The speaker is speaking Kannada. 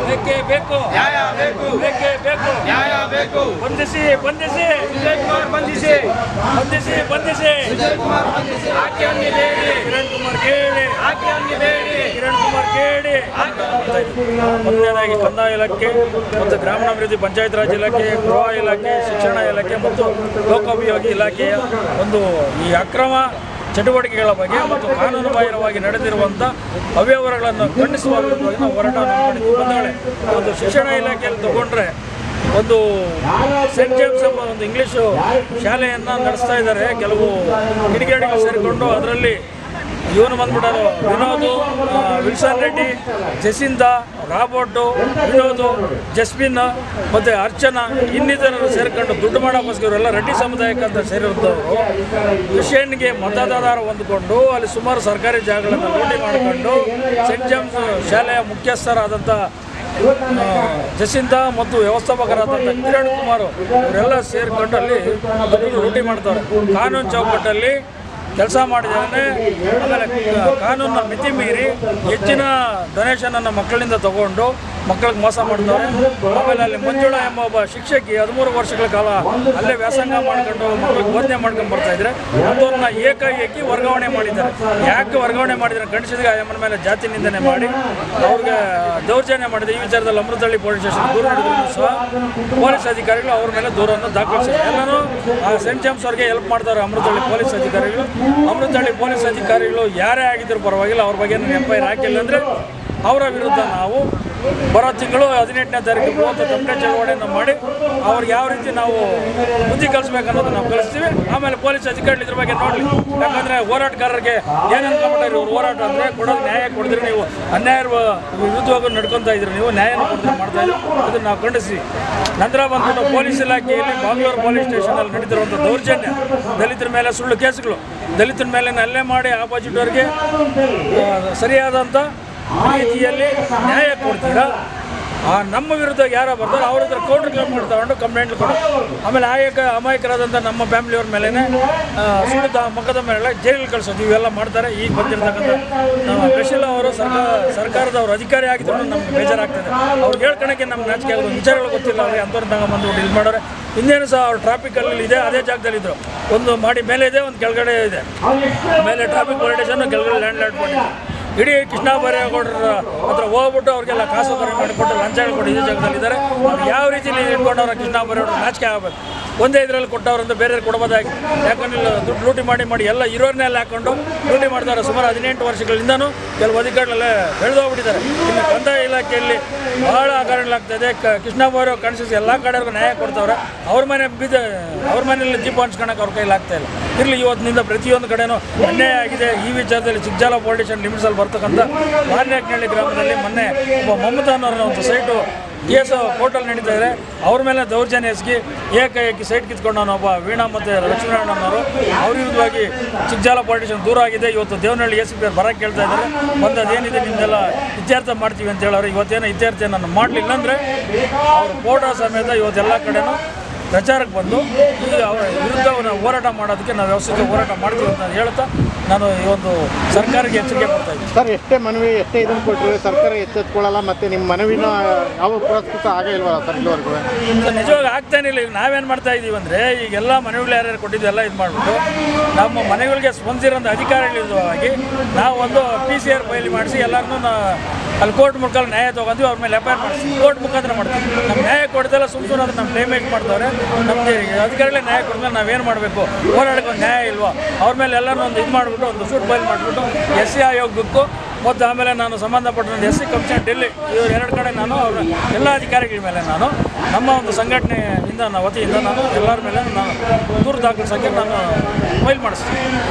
ಬೇಕೇ ಬೇಕು, ನ್ಯಾಯ ಬೇಕು, ಬೇಕೇ ಬೇಕು, ನ್ಯಾಯ ಬೇಕು. ಬಂಧಿಸಿ ಬಂಧಿಸಿ ವಿಜಯ್ ಕುಮಾರ್ ಬಂಧಿಸಿ, ಬಂಧಿಸಿ ಬಂಧಿಸಿ ವಿಜಯ್ ಕುಮಾರ್ ಬಂಧಿಸಿ. ಆಕೆಯನ್ನು ಬೇಡಿ, ಕಿರಣ್ ಕುಮಾರ್ ಕೇಳಿ, ಆಕೆಯನ್ನು ಬೇಡಿ, ಕಿರಣ್ ಕುಮಾರ್ ಕೇಳಿ. ಮೊದಲನೇದಾಗಿ ಕಂದಾಯ ಇಲಾಖೆ ಮತ್ತು ಗ್ರಾಮೀಣಾಭಿವೃದ್ಧಿ ಪಂಚಾಯತ್ ರಾಜ್ ಇಲಾಖೆ, ಗೃಹ ಇಲಾಖೆ, ಶಿಕ್ಷಣ ಇಲಾಖೆ ಮತ್ತು ಲೋಕೋಪಯೋಗಿ ಇಲಾಖೆಯ ಒಂದು ಈ ಅಕ್ರಮ ಚಟುವಟಿಕೆಗಳ ಬಗ್ಗೆ ಮತ್ತು ಕಾನೂನು ಬಾಹಿರವಾಗಿ ನಡೆದಿರುವಂಥ ಅವ್ಯವಹಾರಗಳನ್ನು ಖಂಡಿಸುವ ವಿರುದ್ಧವಾಗಿ ನಾವು ಹೋರಾಟವನ್ನು ಮಾಡಿದ್ವಿ. ಬಂಧುಗಳೇ, ಒಂದು ಶಿಕ್ಷಣ ಇಲಾಖೆಯಲ್ಲಿ ತಗೊಂಡ್ರೆ ಒಂದು ಸೆಂಟ್ ಜೇಮ್ಸ್ ಎಂಬ ಒಂದು ಇಂಗ್ಲೀಷು ಶಾಲೆಯನ್ನು ನಡೆಸ್ತಾ ಇದ್ದಾರೆ. ಕೆಲವು ಕಿಡಿಗೇಡಿಗಳು ಸೇರಿಕೊಂಡು ಅದರಲ್ಲಿ ಇವನು ಬಂದ್ಬಿಟ್ಟರು ವಿನೋದು, ವಿಲ್ಸನ್ ರೆಡ್ಡಿ, ಜೆಸಿಂದಾ, ರಾಬೋಟು, ವಿನೋದು, ಜಸ್ಮಿನ್ ಮತ್ತು ಅರ್ಚನಾ ಇನ್ನಿತರರು ಸೇರ್ಕೊಂಡು ದುಡ್ಡು ಮಾಡೋಕ್ಕೋಸ್ಕರ ಇವರೆಲ್ಲ ರೆಡ್ಡಿ ಸಮುದಾಯಕ್ಕೆ ಅಂತ ಸೇರಿರುತ್ತವರು ಕ್ರಿಶ್ಚಿಯನ್ಗೆ ಮತದಾರ ಹೊಂದಿಕೊಂಡು ಅಲ್ಲಿ ಸುಮಾರು ಸರ್ಕಾರಿ ಜಾಗಗಳನ್ನು ಲೂಟಿ ಮಾಡಿಕೊಂಡು ಸೆಂಟ್ ಜೇಮ್ಸ್ ಶಾಲೆಯ ಮುಖ್ಯಸ್ಥರಾದಂಥ ಜಸಿಂದಾ ಮತ್ತು ವ್ಯವಸ್ಥಾಪಕರಾದಂಥ ಕಿರಣ್ ಕುಮಾರ್ ಇವರೆಲ್ಲ ಸೇರಿಕೊಂಡು ಅಲ್ಲಿ ಲೂಟಿ ಮಾಡ್ತಾರೆ. ಕಾನೂನು ಚೌಕಟ್ಟಲ್ಲಿ ಕೆಲಸ ಮಾಡಿದ್ದಾರೆ. ಆಮೇಲೆ ಕಾನೂನನ್ನ ಮಿತಿ ಮೀರಿ ಹೆಚ್ಚಿನ ಡೊನೇಷನನ್ನು ಮಕ್ಕಳಿಂದ ತಗೊಂಡು ಮಕ್ಕಳಿಗೆ ಮೋಸ ಮಾಡ್ತಾರೆ. ಆಮೇಲೆ ಅಲ್ಲಿ ಮಂಜುಳಾ ಎಂಬ ಒಬ್ಬ ಶಿಕ್ಷಕಿ 13 ವರ್ಷಗಳ ಕಾಲ ಅಲ್ಲೇ ವ್ಯಾಸಂಗ ಮಾಡ್ಕೊಂಡು ಮಕ್ಕಳಿಗೆ ಬೋಧನೆ ಮಾಡ್ಕೊಂಡು ಬರ್ತಾಯಿದ್ರೆ ಅಂಥವ್ರನ್ನ ಏಕಾಏಕಿ ವರ್ಗಾವಣೆ ಮಾಡಿದ್ದಾರೆ. ಯಾಕೆ ವರ್ಗಾವಣೆ ಮಾಡಿದ್ದಾರೆ ಖಂಡಿಸಿದಾಗ ಆಯಮ್ಮನ ಮೇಲೆ ಜಾತಿ ನಿಂದನೆ ಮಾಡಿ ಅವ್ರಿಗೆ ದೌರ್ಜನ್ಯ ಮಾಡಿದೆ. ಈ ವಿಚಾರದಲ್ಲಿ ಅಮೃತಹಳ್ಳಿ ಪೊಲೀಸ್ ಸ್ಟೇಷನ್ ದೂರು ನೀಡಿದ್ರು ಸಹ ಪೊಲೀಸ್ ಅಧಿಕಾರಿಗಳು ಅವ್ರ ಮೇಲೆ ದೂರನ್ನು ದಾಖಲಿಸಿದ್ದಾರೆ. ಎಲ್ಲನೂ ಆ ಸೆಂಟ್ ಜೇಮ್ಸ್ ಅವ್ರಿಗೆ ಹೆಲ್ಪ್ ಮಾಡ್ತಾರೆ ಅಮೃತಹಳ್ಳಿ ಪೊಲೀಸ್ ಅಧಿಕಾರಿಗಳು. ಅಮೃತಹಳ್ಳಿ ಪೊಲೀಸ್ ಅಧಿಕಾರಿಗಳು ಯಾರೇ ಆಗಿದ್ದರೂ ಪರವಾಗಿಲ್ಲ, ಅವ್ರ ಬಗ್ಗೆ FIR ಹಾಕಿಲ್ಲ ಅಂದರೆ ಅವರ ವಿರುದ್ಧ ನಾವು ಬರೋ ತಿಂಗಳು 18ನೇ ತಾರೀಕು ಬೃಹತ್ ತಪ್ಪೆ ಚಳವಳಿಯನ್ನು ಮಾಡಿ ಅವ್ರಿಗೆ ಯಾವ ರೀತಿ ನಾವು ಬುದ್ಧಿ ಕಲಿಸ್ಬೇಕು ಅನ್ನೋದು ನಾವು ಕಲಿಸ್ತೀವಿ. ಆಮೇಲೆ ಪೊಲೀಸ್ ಅಧಿಕಾರಿಗಳು ಇದ್ರ ಬಗ್ಗೆ ನೋಡಲಿ. ಯಾಕಂದರೆ ಹೋರಾಟಗಾರರಿಗೆ ಏನು ಅನ್ಕೊಂಬಿಟ್ಟಾರೆ ಇವ್ರು ಹೋರಾಟ ಅಂದರೆ ಕೊಡೋದು ನ್ಯಾಯ ಕೊಡಿದ್ರೆ ನೀವು ಅನ್ಯಾಯ ವಿರುದ್ಧವಾಗಿ ನಡ್ಕೊತಾ ಇದ್ರಿ, ನೀವು ನ್ಯಾಯನ ಕೊಡಿದ್ರೆ ಮಾಡ್ತಾಯಿದ್ರು. ಅದನ್ನು ನಾವು ಖಂಡಿಸಿ ನಂತರ ಬಂದ್ಬಿಟ್ಟು ಪೊಲೀಸ್ ಇಲಾಖೆಯಲ್ಲಿ ಬಾಗ್ಲೂರು ಪೊಲೀಸ್ ಸ್ಟೇಷನಲ್ಲಿ ನಡೀತಿರುವಂಥ ದೌರ್ಜನ್ಯ, ದಲಿತರ ಮೇಲೆ ಸುಳ್ಳು ಕೇಸುಗಳು, ದಲಿತರ ಮೇಲೆ ಹಲ್ಲೆ ಮಾಡಿ ಆಪೋಸಿಟ್ ಅವ್ರಿಗೆ ಸರಿಯಾದಂಥ ರೀತಿಯಲ್ಲಿ ನ್ಯಾಯ ಕೊಡ್ತೀರಾ, ನಮ್ಮ ವಿರುದ್ಧ ಯಾರು ಬರ್ತಾರೆ ಅವ್ರ ಹತ್ರ ಕೌಂಟರ್ ಕ್ಲೇಮ್ ತಗೊಂಡು ಕಂಪ್ಲೇಂಟ್ ಕೊಡೋದು. ಆಮೇಲೆ ಅಮಾಯಕರಾದಂಥ ನಮ್ಮ ಫ್ಯಾಮಿಲಿಯವ್ರ ಮೇಲೇ ಸುಳ್ಳು ಮೊಕದ್ದಮೆಲ್ಲ ಜೈಲಿಗೆ ಕಳಿಸೋದು ಇವೆಲ್ಲ ಮಾಡ್ತಾರೆ. ಈಗ ಬಂದಿರತಕ್ಕಂಥ ಕಶಿಲ ಅವರು ಸರ್ಕಾರದವರು ಅಧಿಕಾರಿ ಆಗಿದ್ರು ನಮ್ಗೆ ಬೇಜಾರಾಗ್ತದೆ. ಅವ್ರಿಗೆ ಹೇಳ್ಕೊಳಕ್ಕೆ ನಮ್ಗೆ ನಾಚಿಕೆ ಆಗೋದು, ವಿಚಾರಗಳು ಗೊತ್ತಿಲ್ಲ ಅವ್ರಿಗೆ ಅಂಥವ್ರು ತಗೊಂಬಂದ್ಬಿಟ್ಟು ಇದು ಮಾಡೋರೆ. ಇನ್ನೇನು ಸಹ ಅವ್ರು ಟ್ರಾಫಿಕಲ್ಲಿ ಇದೆ, ಅದೇ ಜಾಗದಲ್ಲಿದ್ದರು. ಒಂದು ಮಾಡಿ ಮೇಲೆ ಇದೆ, ಒಂದು ಕೆಳಗಡೆ ಇದೆ. ಮೇಲೆ ಟ್ರಾಫಿಕ್ ಪೊಲಿಟೇಷನ್ನು ಕೆಳಗಡೆ ಲ್ಯಾಂಡ್ ಮಾಡಿದ್ರು. ಇಡೀ ಕೃಷ್ಣ ಬೈರೇಗೌಡರ ಹತ್ರ ಹೋಗ್ಬಿಟ್ಟು ಅವ್ರಿಗೆಲ್ಲ ಕಾಸು ಬರೆ ಮಾಡಿಕೊಟ್ಟು ಲಂಚಗಳು ಕೊಟ್ಟು ಇದೇ ಜಾಗದಲ್ಲಿದ್ದಾರೆ. ಅವ್ರು ಯಾವ ರೀತಿಯಲ್ಲಿ ಇಟ್ಕೊಂಡವ್ರ ಕೃಷ್ಣ ಬೈರೇಗೌಡರು ನಾಚಿಕೆ ಆಗಬೇಕು. ಒಂದೇ ಇದರಲ್ಲಿ ಕೊಟ್ಟವ್ರಂತ ಬೇರೆ ಕೊಡ್ಬೋದಾಗಿ. ಯಾಕಂದ್ರೆ ದುಡ್ಡು ಲೂಟಿ ಮಾಡಿ ಎಲ್ಲ ಇರೋರ್ನೆಲ್ಲ ಹಾಕ್ಕೊಂಡು ಲೂಟಿ ಮಾಡ್ತಾರೆ. ಸುಮಾರು 18 ವರ್ಷಗಳಿಂದನೂ ಕೆಲವು ಅಧಿಕಾರಿಗಳಲ್ಲೇ ಬೆಳೆದೋಗ್ಬಿಟ್ಟಿದ್ದಾರೆ. ಇನ್ನು ಕಂದಾಯ ಇಲಾಖೆಯಲ್ಲಿ ಭಾಳ ಹಗರಣಗಳಾಗ್ತಾಯಿದೆ. ಕೃಷ್ಣ ಬೈರೇಗೌಡ ಕಾಣಿಸಿ ಎಲ್ಲ ಕಡೆಯವ್ರಿಗೂ ನ್ಯಾಯ ಕೊಡ್ತವ್ರೆ. ಅವ್ರ ಮನೆಯಲ್ಲಿ ಜೀಪ್ ಹಂಚ್ಕೊಳಕ್ಕೆ ಅವ್ರ ಕೈಲಿ ಆಗ್ತಾಯಿಲ್ಲ. ಇರಲಿ, ಇವತ್ತಿನಿಂದ ಪ್ರತಿಯೊಂದು ಕಡೆಯೂ ಅನ್ಯಾಯ ಆಗಿದೆ. ಈ ವಿಚಾರದಲ್ಲಿ ಚಿಕ್ಕಜಾಲ ಪೊಲಿಟೇಷನ್ ಲಿಮಿಟ್ಸಲ್ಲಿ ಬರ್ತಕ್ಕಂಥ ಮಾರನೇಕನಹಳ್ಳಿ ಗ್ರಾಮದಲ್ಲಿ ಮೊನ್ನೆ ಒಬ್ಬ ಮಮತಾ ಅನ್ನೋರ ಒಂದು ಸೈಟು ಕೇಸು ಕೋರ್ಟಲ್ಲಿ ನಡೀತಾ ಇದೆ. ಅವ್ರ ಮೇಲೆ ದೌರ್ಜನ್ಯ ಎಸಗಿ ಏಕಾಏಕಿ ಸೈಟ್ ಕಿತ್ಕೊಂಡು ಒಬ್ಬ ವೀಣಾ ಮತ್ತು ಲಕ್ಷ್ಮೀನಾರಾಯಣನವರು ಅವ್ರ ವಿರುದ್ಧವಾಗಿ ಚಿಕ್ಕಜಾಲ ಪೊಲಿಟೇಷನ್ ದೂರ ಆಗಿದೆ. ಇವತ್ತು ದೇವನಹಳ್ಳಿ ACP ಬರೋಕ್ಕೆ ಕೇಳ್ತಾ ಇದ್ದಾರೆ. ಬಂದದೇನಿದೆ ನಿಮ್ದೆಲ್ಲ ಇತ್ಯರ್ಥ ಮಾಡ್ತೀವಿ ಅಂತ ಹೇಳೋರು. ಇವತ್ತೇನೋ ಇತ್ಯರ್ಥವನ್ನು ಮಾಡಲಿಲ್ಲ ಅಂದರೆ ಅವ್ರ ಫೋಟೋ ಸಮೇತ ಇವತ್ತೆಲ್ಲ ಕಡೆನೂ ಪ್ರಚಾರಕ್ಕೆ ಬಂದು ಈ ಅವರ ವಿರುದ್ಧ ಹೋರಾಟ ಮಾಡೋದಕ್ಕೆ ನಾವು ವ್ಯವಸ್ಥಿತ ಹೋರಾಟ ಮಾಡ್ತೀವಿ ಅಂತ ಹೇಳ್ತಾ ನಾನು ಈ ಒಂದು ಸರ್ಕಾರಕ್ಕೆ ಎಚ್ಚರಿಕೆ ಕೊಡ್ತಾ ಇದ್ದೀನಿ. ಸರ್, ಎಷ್ಟೇ ಮನವಿ ಎಷ್ಟೇ ಇದನ್ನು ಕೊಟ್ಟರು ಸರ್ಕಾರ ಎಚ್ಚೆತ್ಕೊಳ್ಳಲ್ಲ, ಮತ್ತು ನಿಮ್ಮ ಮನವಿನ ಯಾವ ಪುರಸ್ಕೃತ ಆಗೇ ಇಲ್ವಲ್ಲ ಸರ್ ಇಲ್ಲಿವರೆಗೂ? ಸರ್, ನಿಜವಾಗಿ ಆಗ್ತಾನೆ ಇಲ್ಲ. ಈಗ ನಾವೇನು ಮಾಡ್ತಾ ಇದ್ದೀವಿ ಅಂದರೆ ಈಗೆಲ್ಲ ಮನೆಗಳು ಯಾರ್ಯಾರು ಕೊಟ್ಟಿದ್ದು ಎಲ್ಲ ಇದು ಮಾಡಿಬಿಟ್ಟು ನಮ್ಮ ಮನೆಗಳಿಗೆ ಸ್ಪಂದಿರೋಂಥ ಅಧಿಕಾರಿಗಳಿರುವಾಗಿ ನಾವು ಒಂದು PCR ಫೈಲ್ ಮಾಡಿಸಿ ಎಲ್ಲರನ್ನೂ ಅಲ್ಲಿ ಕೋರ್ಟ್ ಮುಖಾಂತರ ನ್ಯಾಯ ತೊಗೊಂಡ್ವಿ. ಅವ್ರ ಮೇಲೆ FIR ಮಾಡಿಸಿ ಕೋರ್ಟ್ ಮುಖಾಂತರ ಮಾಡ್ತೀವಿ. ನಮ್ಮ ನ್ಯಾಯ ಕೊಡ್ದೆಲ್ಲ ಸುಮ್ಮನೆ ಅದನ್ನು ನಮ್ಮ ಪೇಮೆಂಟ್ ಮಾಡ್ತಾರೆ. ನಮಗೆ ಅಧಿಕಾರಿಗಳೇ ನ್ಯಾಯ ಕೊಡ್ಮೇಲೆ ನಾವೇನು ಮಾಡಬೇಕು? ಹೋರಾಡಕ್ಕೆ ಒಂದು ನ್ಯಾಯ ಇಲ್ವಾ? ಅವ್ರ ಮೇಲೆ ಎಲ್ಲರೂ ಒಂದು ಇದು ಮಾಡಿಬಿಟ್ಟು ಒಂದು ಸೂಟ್ ಫೈಲ್ ಮಾಡಿಬಿಟ್ಟು SC ಆಯೋಗಕ್ಕೂ ಮತ್ತು ಆಮೇಲೆ ನಾನು ಸಂಬಂಧಪಟ್ಟ SC ಕಮಿಷನ್ ಡೆಲ್ಲಿ ಇವರು 2 ಕಡೆ ನಾನು ಅವ್ರ ಎಲ್ಲ ಅಧಿಕಾರಿಗಳ ಮೇಲೆ ನಾನು ನಮ್ಮ ಒಂದು ಸಂಘಟನೆಯಿಂದ ವತಿಯಿಂದ ನಾನು ಎಲ್ಲರ ಮೇಲೆ ನಾನು ದೂರು ದಾಖಲಿಸೋಕ್ಕೆ ನಾನು ಫೈಲ್ ಮಾಡಿಸ್ತೀನಿ.